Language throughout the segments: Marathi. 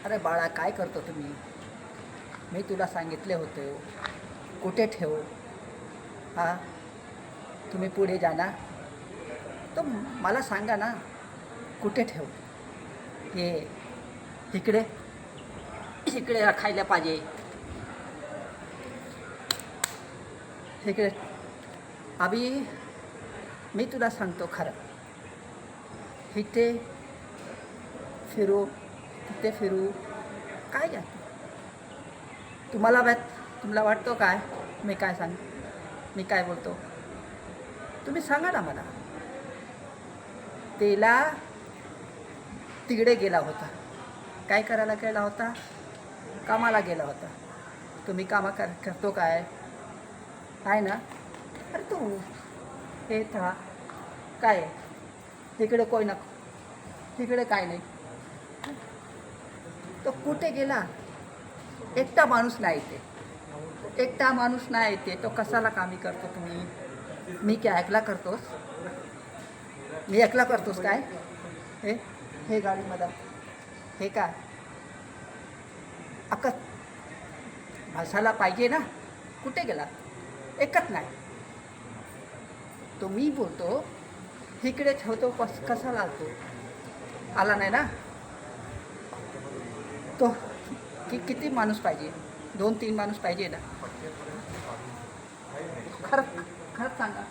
अरे बाळा, काय करतो तुम्ही? मी तुला सांगितले होते कुठे ठेव. हां, तुम्ही पुढे जा ना, तर मला सांगा ना कुठे ठेव. हे इकडे इकडे राखायला पाहिजे. इकडे अभि मी तुला सांगतो खरं, इथे फिरू तिथे फिरू काय घ्या. तुम्हाला वाटतो काय मी काय बोलतो? तुम्ही सांगा ना मला. तेला तिकडे गेला होता, काय करायला गेला होता? कामाला गेला होता. तुम्ही करतो काय आहे ना? अरे तू हे था काय तिकडे कोय ना, तिकडे काय नाही. तो कुठे गेला? एकटा माणूस नाही येते. तो कशाला कामी करतो तुम्ही? मी काय एकला करतोस? काय हे गाडीमध्ये हे काय अक्का भासाला पाहिजे ना? कुठे गेला? एकच नाही. तो मी बोलतो इकडे ठेवतो, कसाला आलतो? आला नाही ना? तो किती माणूस पाहिजे? 2-3 माणूस पाहिजे ना? खरंच सांगा.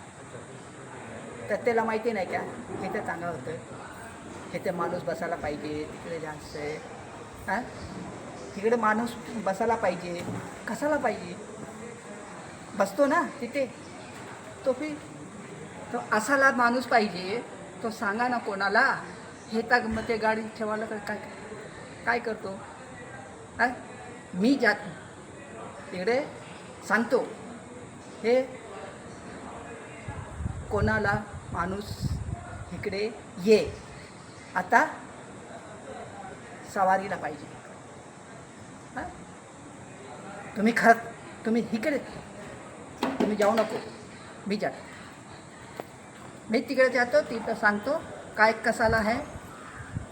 तर त्याला माहिती नाही का हे ते चांगलं होतं? हे ते माणूस बसायला पाहिजे तिकडे जास्त आहे. हां, तिकडे माणूस बसायला पाहिजे. कसाला पाहिजे? बसतो ना तिथे. तो असाला माणूस पाहिजे. तो सांगा ना कोणाला. हे तर मग ते गाडी ठेवायला काय करतो? हां, मी जात तिकडे सांगतो हे कोणाला माणूस इकडे ये, आता सवारीला पाहिजे. हां, तुम्ही इकडे तुम्ही जाऊ नको. मी तिकडे जातो, तिथं सांगतो काय कसाला आहे,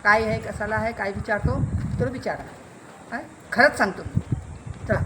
काय आहे कसाला आहे, काय विचारतो तर विचारा. हां, खरंच सांगतो. चला.